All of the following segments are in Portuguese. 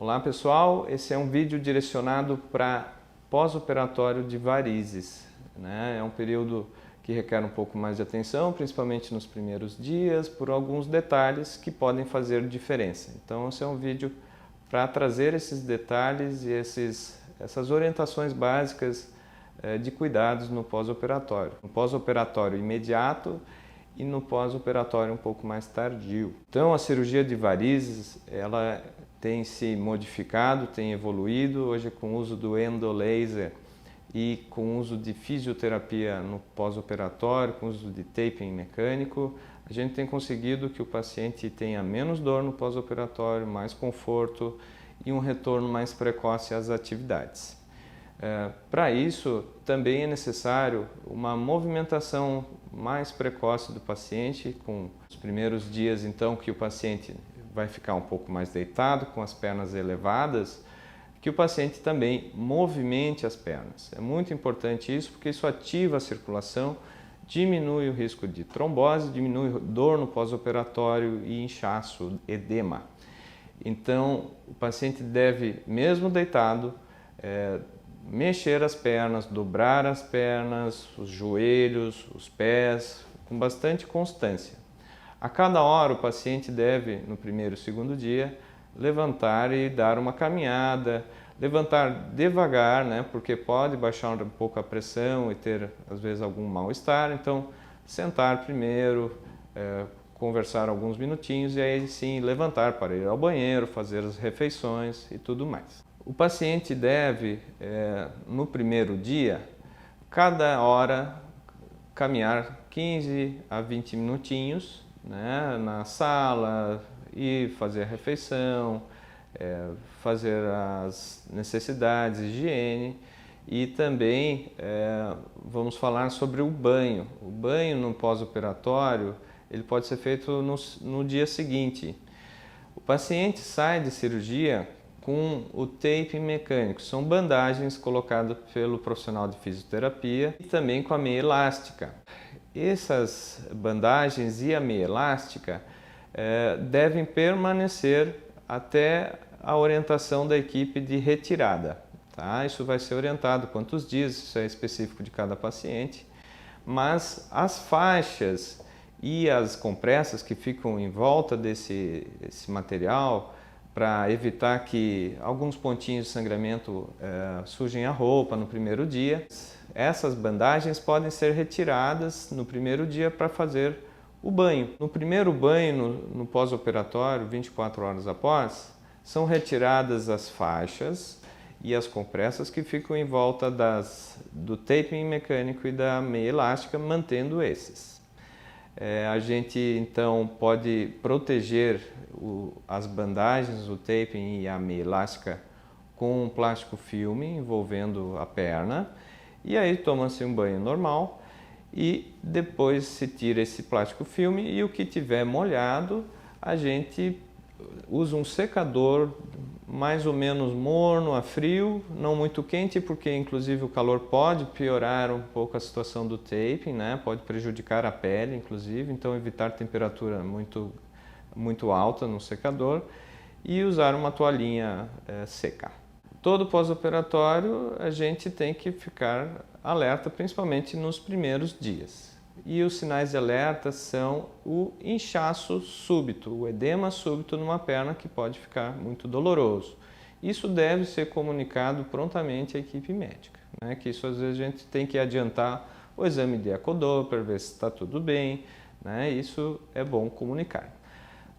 Olá pessoal, esse é um vídeo direcionado para pós-operatório de varizes, né? É um período que requer um pouco mais de atenção, principalmente nos primeiros dias, por alguns detalhes que podem fazer diferença. Então esse é um vídeo para trazer esses detalhes e essas orientações básicas de cuidados no pós-operatório. No pós-operatório imediato e no pós-operatório um pouco mais tardio. Então a cirurgia de varizes, ela tem se modificado, tem evoluído, hoje com o uso do endolaser e com o uso de fisioterapia no pós-operatório, com o uso de taping mecânico, a gente tem conseguido que o paciente tenha menos dor no pós-operatório, mais conforto e um retorno mais precoce às atividades. Para isso, também é necessário uma movimentação mais precoce do paciente, com os primeiros dias então que o paciente vai ficar um pouco mais deitado, com as pernas elevadas, que o paciente também movimente as pernas. É muito importante isso, porque isso ativa a circulação, diminui o risco de trombose, diminui dor no pós-operatório e inchaço, edema. Então, o paciente deve, mesmo deitado, mexer as pernas, dobrar as pernas, os joelhos, os pés, com bastante constância. A cada hora o paciente deve, no primeiro e segundo dia, levantar e dar uma caminhada, levantar devagar, né, porque pode baixar um pouco a pressão e ter, às vezes, algum mal-estar. Então, sentar primeiro, conversar alguns minutinhos e aí sim levantar para ir ao banheiro, fazer as refeições e tudo mais. O paciente deve, no primeiro dia, cada hora caminhar 15 a 20 minutinhos, né, na sala e fazer a refeição, fazer as necessidades, higiene e também vamos falar sobre o banho. O banho no pós-operatório ele pode ser feito no dia seguinte. O paciente sai de cirurgia com o taping mecânico, são bandagens colocadas pelo profissional de fisioterapia e também com a meia elástica. Essas bandagens e a meia elástica devem permanecer até a orientação da equipe de retirada. Tá? Isso vai ser orientado quantos dias, isso é específico de cada paciente, mas as faixas e as compressas que ficam em volta desse material para evitar que alguns pontinhos de sangramento sujem a roupa no primeiro dia. Essas bandagens podem ser retiradas no primeiro dia para fazer o banho. No primeiro banho, no pós-operatório, 24 horas após, são retiradas as faixas e as compressas que ficam em volta do taping mecânico e da meia elástica, mantendo esses. A gente então pode proteger as bandagens, o taping e a meia elástica com um plástico filme envolvendo a perna e aí toma-se um banho normal e depois se tira esse plástico filme e o que tiver molhado a gente usa um secador mais ou menos morno a frio, não muito quente, porque inclusive o calor pode piorar um pouco a situação do taping, né? Pode prejudicar a pele, inclusive, então evitar temperatura muito alta no secador e usar uma toalhinha seca. Todo pós-operatório a gente tem que ficar alerta, principalmente nos primeiros dias. E os sinais de alerta são o inchaço súbito, o edema súbito numa perna que pode ficar muito doloroso. Isso deve ser comunicado prontamente à equipe médica, né? Que isso às vezes a gente tem que adiantar o exame de ecodoppler, ver se está tudo bem, né? Isso é bom comunicar.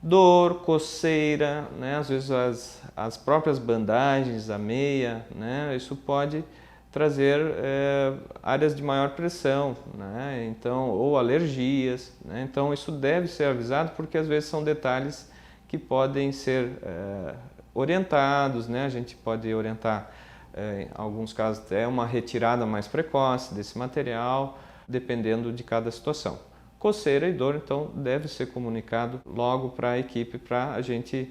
Dor, coceira, né? Às vezes as próprias bandagens, a meia, né? Isso pode trazer áreas de maior pressão, né? Então, ou alergias, né? Então isso deve ser avisado porque às vezes são detalhes que podem ser orientados, né? A gente pode orientar, em alguns casos, até uma retirada mais precoce desse material, dependendo de cada situação. Coceira e dor, então, deve ser comunicado logo para a equipe, para a gente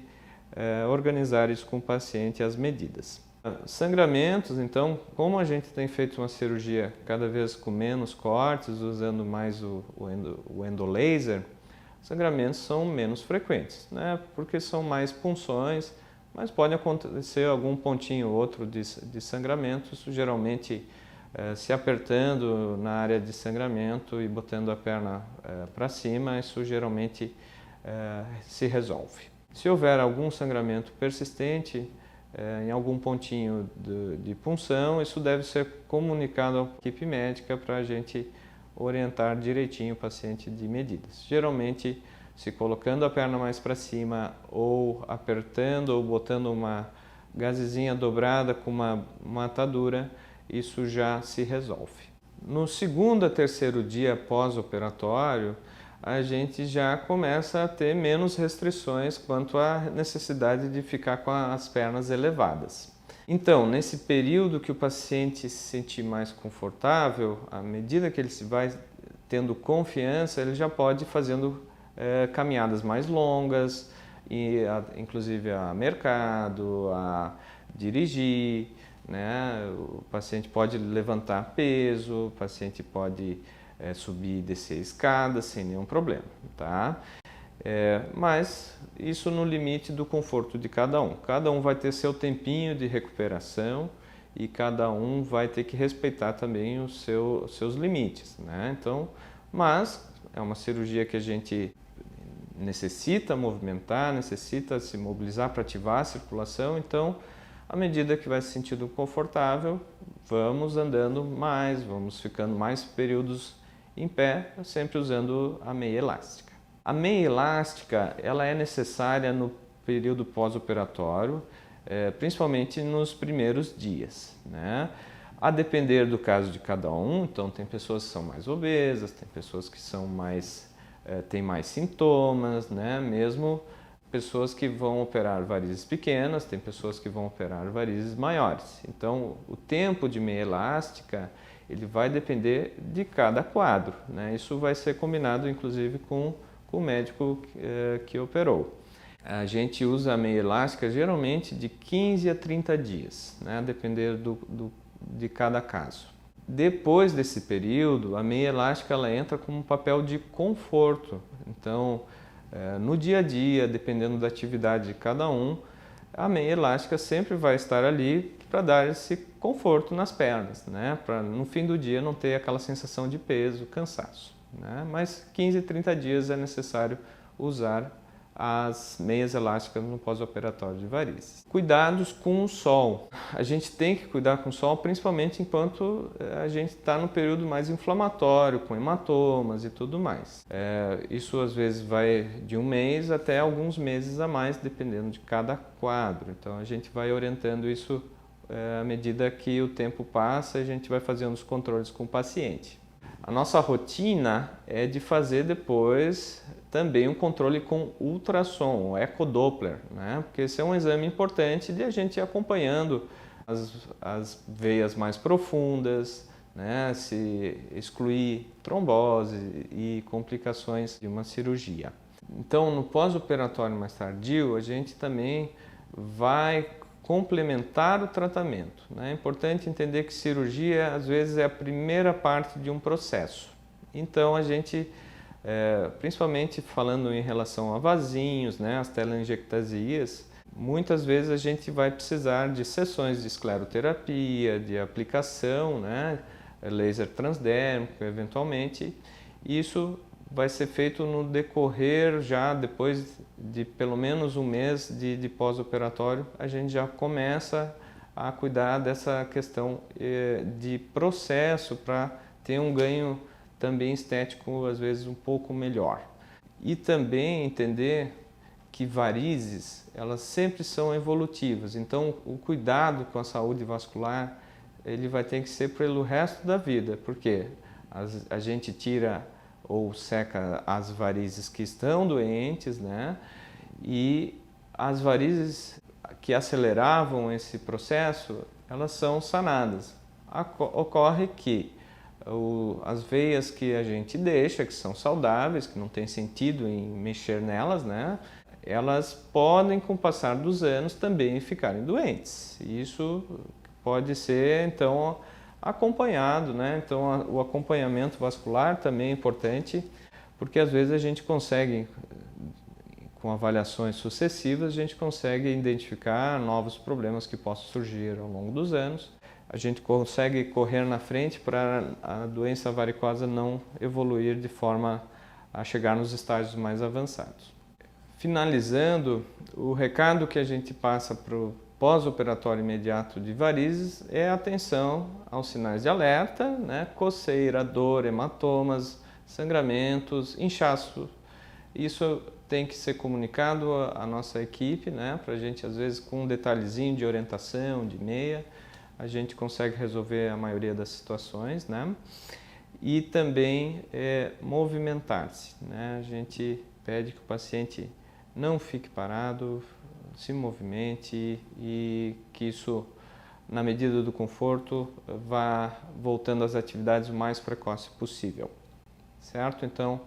organizar isso com o paciente, as medidas. Sangramentos, então, como a gente tem feito uma cirurgia cada vez com menos cortes, usando mais o endolaser, sangramentos são menos frequentes, né? Porque são mais punções, mas pode acontecer algum pontinho ou outro de sangramento, isso geralmente se apertando na área de sangramento e botando a perna para cima, isso geralmente se resolve. Se houver algum sangramento persistente em algum pontinho de punção, isso deve ser comunicado à equipe médica para a gente orientar direitinho o paciente de medidas. Geralmente, se colocando a perna mais para cima ou apertando ou botando uma gazezinha dobrada com uma atadura, isso já se resolve. No segundo a terceiro dia pós-operatório, a gente já começa a ter menos restrições quanto à necessidade de ficar com as pernas elevadas. Então, nesse período que o paciente se sentir mais confortável, à medida que ele se vai tendo confiança, ele já pode ir fazendo caminhadas mais longas, inclusive a mercado, a dirigir, né? O paciente pode levantar peso, o paciente pode subir e descer escadas sem nenhum problema, tá? Mas isso no limite do conforto de cada um. Cada um vai ter seu tempinho de recuperação e cada um vai ter que respeitar também os seus limites, né? Então, mas é uma cirurgia que a gente necessita movimentar, necessita se mobilizar para ativar a circulação, então, à medida que vai se sentindo confortável, vamos andando mais, vamos ficando mais períodos em pé, sempre usando a meia elástica. A meia elástica, ela é necessária no período pós-operatório, principalmente nos primeiros dias, né? A depender do caso de cada um, então tem pessoas que são mais obesas, tem pessoas que são têm mais sintomas, né? Mesmo pessoas que vão operar varizes pequenas, tem pessoas que vão operar varizes maiores. Então, o tempo de meia elástica, ele vai depender de cada quadro, né? Isso vai ser combinado, inclusive, com o médico que operou. A gente usa a meia elástica geralmente de 15 a 30 dias, né? A depender de cada caso. Depois desse período, a meia elástica ela entra como um papel de conforto. Então, no dia a dia, dependendo da atividade de cada um, a meia elástica sempre vai estar ali para dar esse conforto nas pernas, né? Para no fim do dia não ter aquela sensação de peso, cansaço, né? Mas 15 a 30 dias é necessário usar as meias elásticas no pós-operatório de varizes. Cuidados com o sol. A gente tem que cuidar com o sol, principalmente enquanto a gente está no período mais inflamatório, com hematomas e tudo mais. Isso às vezes vai de um mês até alguns meses a mais, dependendo de cada quadro. Então a gente vai orientando isso à medida que o tempo passa e a gente vai fazendo os controles com o paciente. A nossa rotina é de fazer depois também um controle com ultrassom, o ecodoppler, né? Porque esse é um exame importante de a gente ir acompanhando as veias mais profundas, né? Se excluir trombose e complicações de uma cirurgia. Então, no pós-operatório mais tardio, a gente também vai complementar o tratamento, né? É importante entender que cirurgia, às vezes, é a primeira parte de um processo. Então, a gente, principalmente falando em relação a vasinhos, né, as telangiectasias, muitas vezes a gente vai precisar de sessões de escleroterapia, de aplicação, né, laser transdérmico, eventualmente. Isso vai ser feito no decorrer já depois de pelo menos um mês de pós-operatório, a gente já começa a cuidar dessa questão de processo para ter um ganho também estético, às vezes um pouco melhor. E também entender que varizes, elas sempre são evolutivas, então o cuidado com a saúde vascular, ele vai ter que ser pelo resto da vida, porque a gente tira ou seca as varizes que estão doentes, né? E as varizes que aceleravam esse processo, elas são sanadas. Ocorre que as veias que a gente deixa, que são saudáveis, que não tem sentido em mexer nelas, né? Elas podem, com o passar dos anos, também ficarem doentes. Isso pode ser, então, acompanhado, né? Então, o acompanhamento vascular também é importante, porque às vezes a gente consegue, com avaliações sucessivas, a gente consegue identificar novos problemas que possam surgir ao longo dos anos. A gente consegue correr na frente para a doença varicosa não evoluir de forma a chegar nos estágios mais avançados. Finalizando, o recado que a gente passa para o pós-operatório imediato de varizes é atenção aos sinais de alerta, né? Coceira, dor, hematomas, sangramentos, inchaço. Isso tem que ser comunicado à nossa equipe, né? Para a gente, às vezes, com um detalhezinho de orientação, de meia, a gente consegue resolver a maioria das situações, né? E também movimentar-se, né? A gente pede que o paciente não fique parado, se movimente e que isso, na medida do conforto, vá voltando às atividades o mais precoce possível, certo? Então,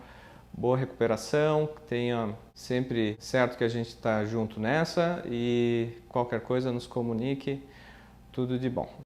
boa recuperação, tenha sempre certo que a gente está junto nessa e qualquer coisa nos comunique, tudo de bom.